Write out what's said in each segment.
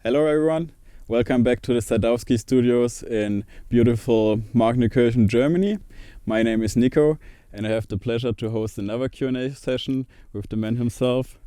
Hello everyone, welcome back to the Sadowsky studios in beautiful Markneukirchen, Germany. My name is Nico and I have the pleasure to host another Q&A session with the man himself.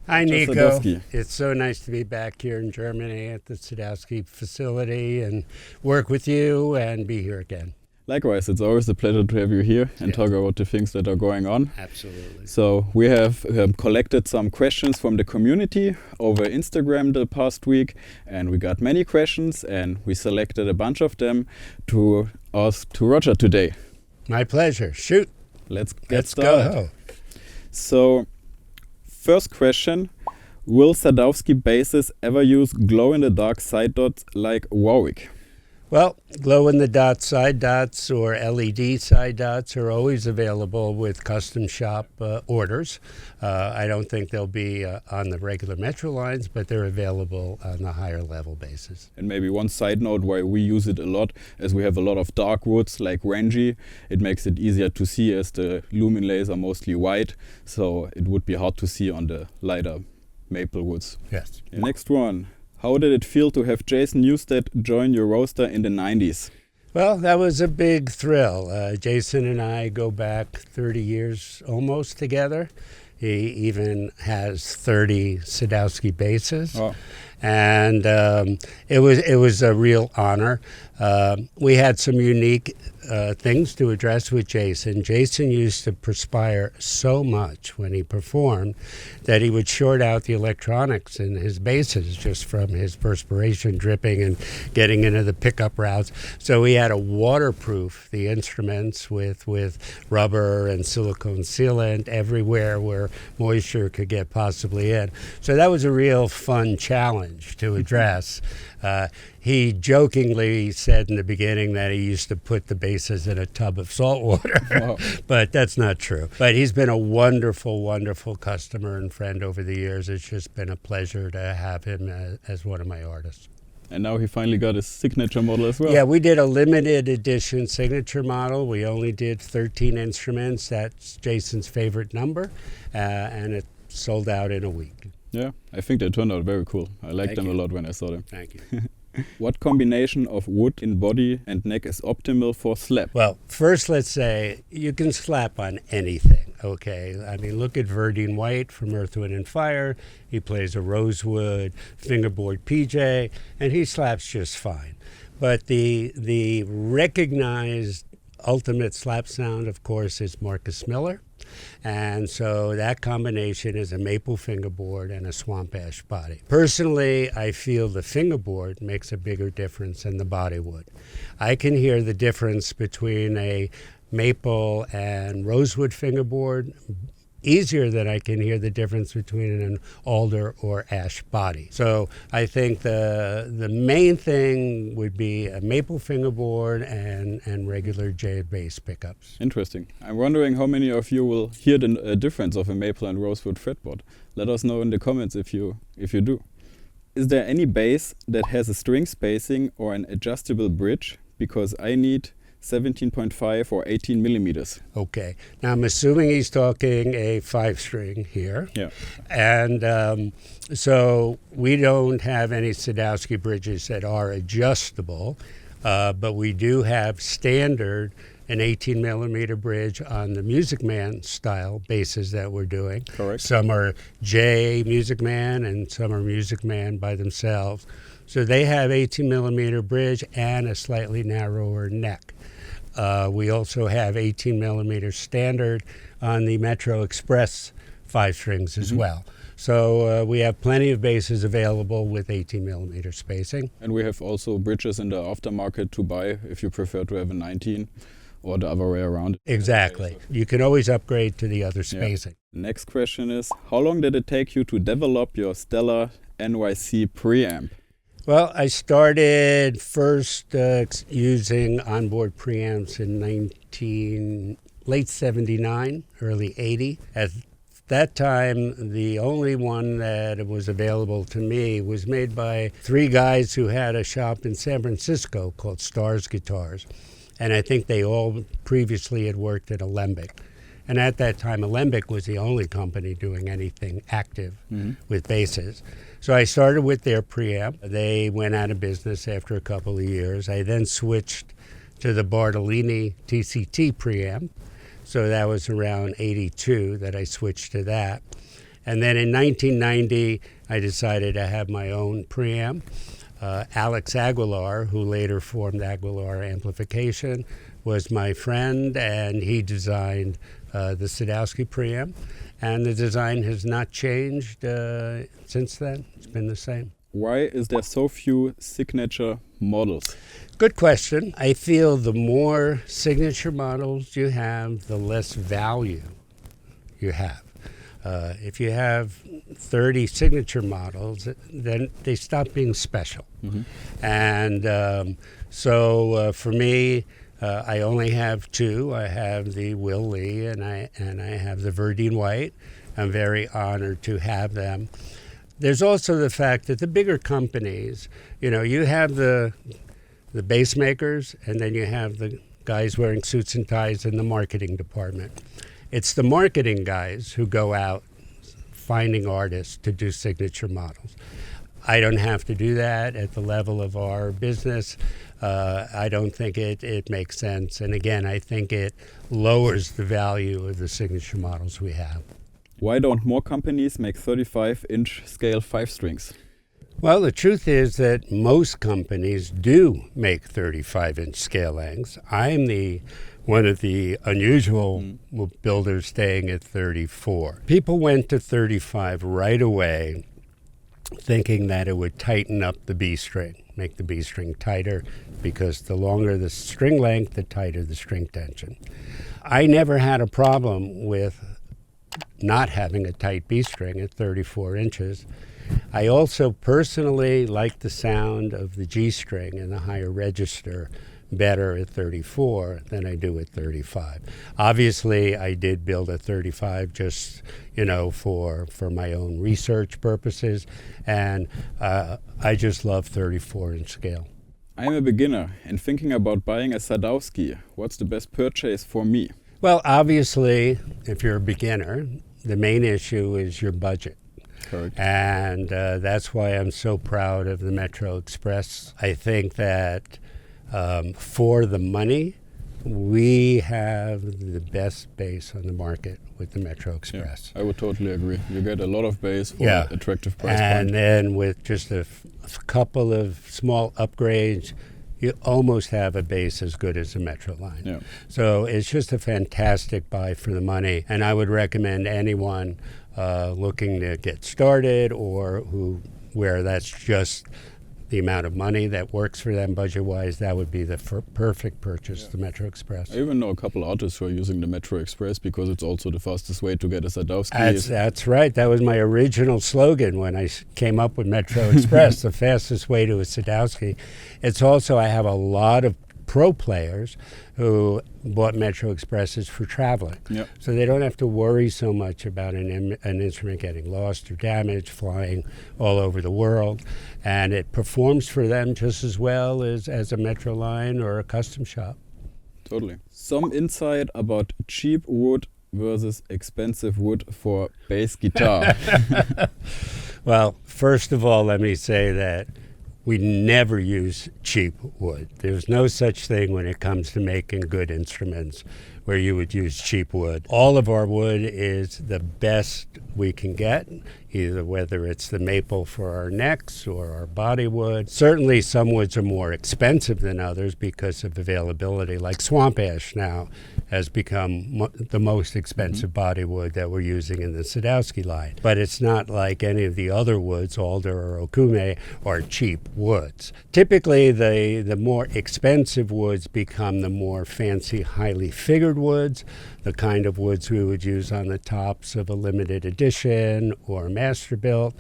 Hi Nico, Sadowsky. It's so nice to be back here in Germany at the Sadowsky facility and work with you and be here again. Likewise, it's always a pleasure to have you here and talk about the things that are going on. Absolutely. So we have collected some questions from the community over Instagram the past week, and we got many questions and we selected a bunch of them to ask to Roger today. My pleasure. Shoot. Let's get started. Go. So, first question, will Sadowsky basses ever use glow-in-the-dark side dots like Warwick? Well, glow-in-the-dot side dots or LED side dots are always available with custom shop orders. I don't think they'll be on the regular Metro lines, but they're available on the higher level basis. And maybe one side note why we use it a lot, as we have a lot of dark woods like Rangy, it makes it easier to see as the lumen layers are mostly white, so it would be hard to see on the lighter maple woods. Yes. The next one. How did it feel to have Jason Newsted join your roster in the 90s? Well, that was a big thrill. Jason and I go back 30 years almost together. He even has 30 Sadowsky basses. Oh. And it was a real honor. We had some unique things to address with Jason. Jason used to perspire so much when he performed that he would short out the electronics in his basses just from his perspiration dripping and getting into the pickup routes. So we had to waterproof the instruments with rubber and silicone sealant everywhere where moisture could get possibly in. So that was a real fun challenge to address. He jokingly said in the beginning that he used to put the basses in a tub of salt water, Wow. but that's not true. But he's been a wonderful, wonderful customer and friend over the years. It's just been a pleasure to have him as one of my artists. And now he finally got his signature model as well. Yeah, we did a limited edition signature model. We only did 13 instruments. That's Jason's favorite number, and it sold out in a week. Yeah, I think they turned out very cool. I liked them a lot when I saw them. Thank you. What combination of wood in body and neck is optimal for slap? Well, first let's say you can slap on anything, okay? I mean, look at Verdine White from Earth, Wind and Fire. He plays a rosewood fingerboard PJ, and he slaps just fine. But the recognized ultimate slap sound, of course, is Marcus Miller. And so that combination is a maple fingerboard and a swamp ash body. Personally, I feel the fingerboard makes a bigger difference than the body would. I can hear the difference between a maple and rosewood fingerboard easier than I can hear the difference between an alder or ash body. So I think the main thing would be a maple fingerboard and regular J bass pickups. Interesting. I'm wondering how many of you will hear the difference of a maple and rosewood fretboard. Let us know in the comments if you do. Is there any bass that has a string spacing or an adjustable bridge? Because I need 17.5 or 18 millimeters. Okay. Now I'm assuming he's talking a 5-string here. Yeah. And so we don't have any Sadowsky bridges that are adjustable, but we do have standard an 18 millimeter bridge on the Music Man style basses that we're doing. Correct. Some are J Music Man and some are Music Man by themselves. So they have 18 millimeter bridge and a slightly narrower neck. We also have 18 millimeter standard on the MetroExpress 5-strings as well. So we have plenty of basses available with 18 millimeter spacing. And we have also bridges in the aftermarket to buy if you prefer to have a 19 or the other way around. Exactly. You can always upgrade to the other spacing. Yeah. Next question is, how long did it take you to develop your Stellar NYC preamp? Well, I started first using onboard preamps in late 79, early 80. At that time, the only one that was available to me was made by 3 guys who had a shop in San Francisco called Stars Guitars. And I think they all previously had worked at Alembic. And at that time, Alembic was the only company doing anything active with basses. So I started with their preamp. They went out of business after a couple of years. I then switched to the Bartolini TCT preamp. So that was around 82 that I switched to that. And then in 1990, I decided to have my own preamp. Alex Aguilar, who later formed Aguilar Amplification, was my friend, and he designed the Sadowsky preamp. And the design has not changed since then. It's been the same. Why is there so few signature models? Good question. I feel the more signature models you have, the less value you have. If you have 30 signature models, then they stop being special. Mm-hmm. And so for me, I only have two. I have the Will Lee and I have the Verdine White. I'm very honored to have them. There's also the fact that the bigger companies, you have the bass makers, and then you have the guys wearing suits and ties in the marketing department. It's the marketing guys who go out finding artists to do signature models. I don't have to do that at the level of our business. I don't think it makes sense. And again, I think it lowers the value of the signature models we have. Why don't more companies make 35-inch scale 5 strings? Well, the truth is that most companies do make 35-inch scale lengths. I'm one of the unusual builders staying at 34. People went to 35 right away thinking that it would tighten up the B string, make the B string tighter, because the longer the string length, the tighter the string tension. I never had a problem with not having a tight B string at 34 inches. I also personally like the sound of the G string and the higher register better at 34 than I do at 35. Obviously, I did build a 35 just, for my own research purposes, and I just love 34-inch scale. I'm a beginner and thinking about buying a Sadowsky. What's the best purchase for me? Well, obviously, if you're a beginner, the main issue is your budget. Correct. And that's why I'm so proud of the MetroExpress. I think that for the money, we have the best bass on the market with the MetroExpress. Yeah, I would totally agree. You get a lot of bass for an attractive price point. And then with just a couple of small upgrades, you almost have a bass as good as the Metro line. Yeah. So it's just a fantastic buy for the money. And I would recommend anyone looking to get started or where that's just the amount of money that works for them budget-wise, that would be the perfect purchase, the MetroExpress. I even know a couple artists who are using the MetroExpress because it's also the fastest way to get a Sadowsky. That's right. That was my original slogan when I came up with MetroExpress, the fastest way to a Sadowsky. It's also, I have a lot of pro players who bought MetroExpresses for traveling. Yep. So they don't have to worry so much about an instrument getting lost or damaged, flying all over the world. And it performs for them just as well as a Metro line or a custom shop. Totally. Some insight about cheap wood versus expensive wood for bass guitar. Well, first of all, let me say that we never use cheap wood. There's no such thing when it comes to making good instruments where you would use cheap wood. All of our wood is the best we can get, either whether it's the maple for our necks or our body wood. Certainly some woods are more expensive than others because of availability, like swamp ash now has become the most expensive body wood that we're using in the Sadowsky line. But it's not like any of the other woods, alder or okume, are cheap woods. Typically the more expensive woods become the more fancy, highly figured woods, the kind of woods we would use on the tops of a limited edition or a master built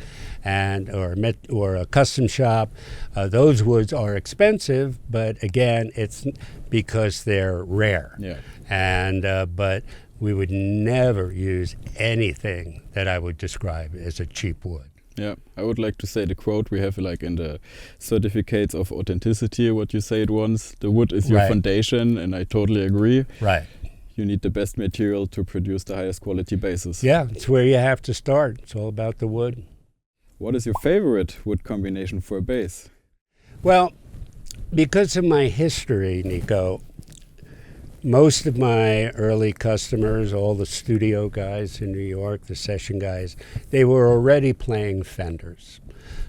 or a custom shop. Those woods are expensive, but again, it's because they're rare. Yeah. And but we would never use anything that I would describe as a cheap wood. Yeah, I would like to say the quote we have like in the certificates of authenticity, what you said once, the wood is your foundation, and I totally agree. Right. You need the best material to produce the highest quality basses. Yeah, it's where you have to start. It's all about the wood. What is your favorite wood combination for a bass? Well, because of my history, Nico, most of my early customers, all the studio guys in New York, the session guys, they were already playing Fenders.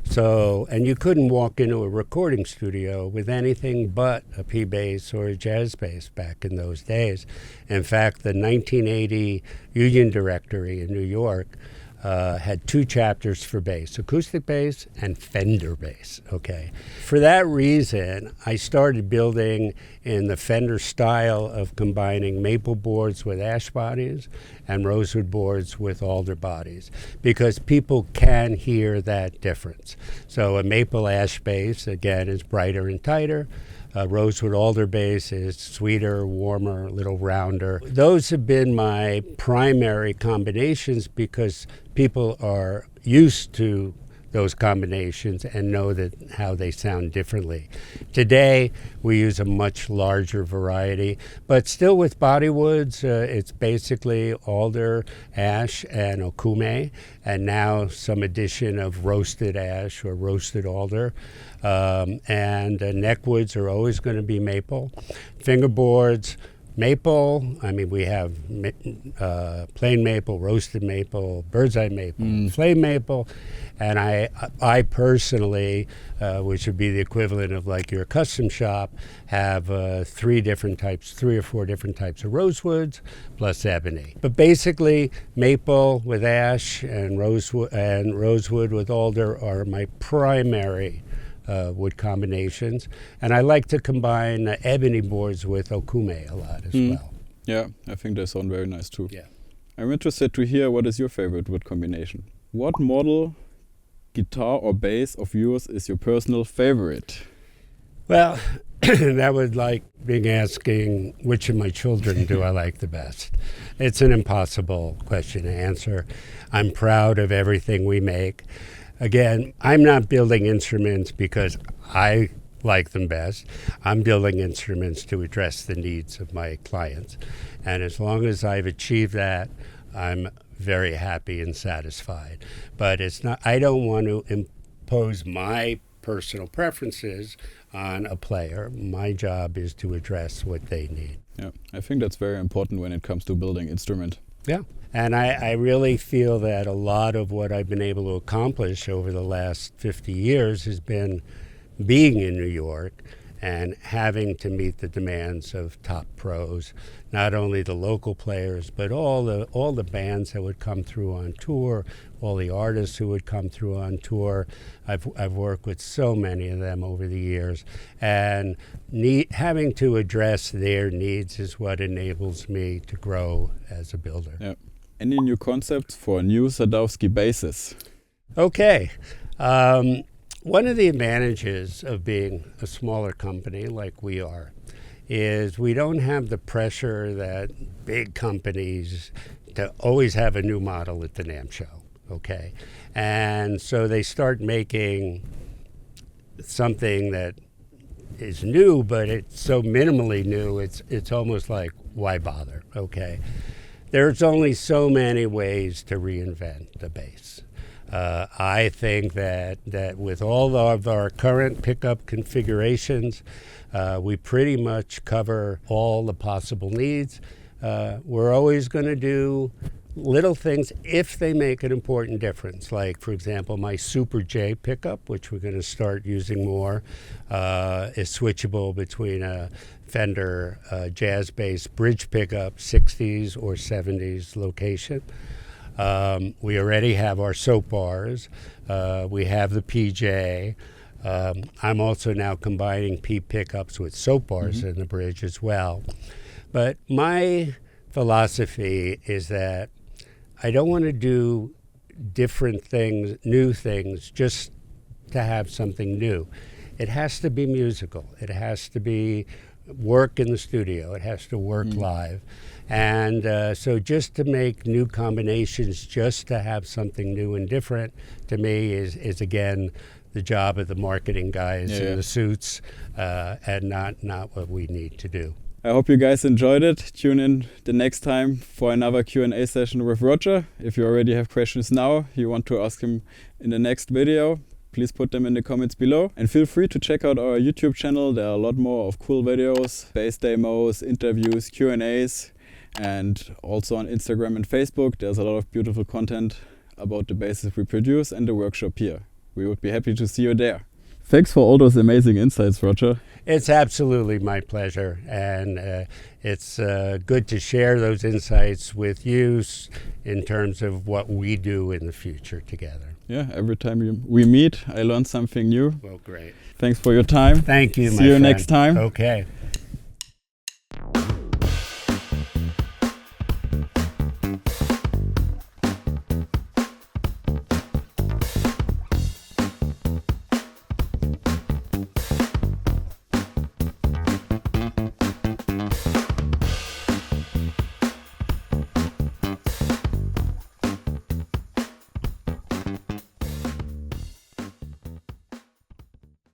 So, and you couldn't walk into a recording studio with anything but a P bass or a jazz bass back in those days. In fact, the 1980 Union Directory in New York had 2 chapters for bass, acoustic bass and Fender bass, okay? For that reason, I started building in the Fender style of combining maple boards with ash bodies and rosewood boards with alder bodies, because people can hear that difference. So a maple ash bass, again, is brighter and tighter. Rosewood alder bass is sweeter, warmer, a little rounder. Those have been my primary combinations because people are used to those combinations and know that how they sound differently. Today, we use a much larger variety, but still with bodywoods, it's basically alder, ash, and okume, and now some addition of roasted ash or roasted alder. And neckwoods are always going to be maple. Fingerboards, maple, I mean, we have plain maple, roasted maple, bird's eye maple, flame maple, and I personally, which would be the equivalent of like your custom shop, have 3 or 4 different types of rosewoods plus ebony. But basically, maple with ash and rosewood with alder are my primary wood combinations, and I like to combine ebony boards with okume a lot as well. Yeah, I think they sound very nice too. Yeah. I'm interested to hear what is your favorite wood combination. What model, guitar or bass of yours is your personal favorite? Well, that would like being asking which of my children do I like the best. It's an impossible question to answer. I'm proud of everything we make. Again, I'm not building instruments because I like them best. I'm building instruments to address the needs of my clients. And as long as I've achieved that, I'm very happy and satisfied. But it's not, I don't want to impose my personal preferences on a player. My job is to address what they need. Yeah, I think that's very important when it comes to building instrument. Yeah. And I really feel that a lot of what I've been able to accomplish over the last 50 years has been being in New York and having to meet the demands of top pros, not only the local players, but all the bands that would come through on tour, all the artists who would come through on tour. I've worked with so many of them over the years, and having to address their needs is what enables me to grow as a builder. Yeah. Any new concepts for new Sadowsky basses? Okay. One of the advantages of being a smaller company like we are is we don't have the pressure that big companies to always have a new model at the NAMM show, okay? And so they start making something that is new, but it's so minimally new, it's almost like, why bother, okay? There's only so many ways to reinvent the bass. I think that with all of our current pickup configurations, we pretty much cover all the possible needs. We're always going to do little things if they make an important difference. Like, for example, my Super J pickup, which we're going to start using more, is switchable between a Fender jazz bass bridge pickup, 60s or 70s location. We already have our soap bars. We have the PJ. I'm also now combining P pickups with soap bars in the bridge as well. But my philosophy is that I don't want to do different things, new things, just to have something new. It has to be musical. It has to be work in the studio. It has to work live. And so just to make new combinations, just to have something new and different, to me is again, the job of the marketing guys in the suits, and not what we need to do. I hope you guys enjoyed it. Tune in the next time for another Q&A session with Roger. If you already have questions now, you want to ask him in the next video, please put them in the comments below. And feel free to check out our YouTube channel. There are a lot more of cool videos, bass demos, interviews, Q&As, and also on Instagram and Facebook. There's a lot of beautiful content about the basses we produce and the workshop here. We would be happy to see you there. Thanks for all those amazing insights, Roger. It's absolutely my pleasure, and it's good to share those insights with you in terms of what we do in the future together. Yeah, every time we meet, I learn something new. Well, great. Thanks for your time. Thank you, my See you friend. next time. Okay.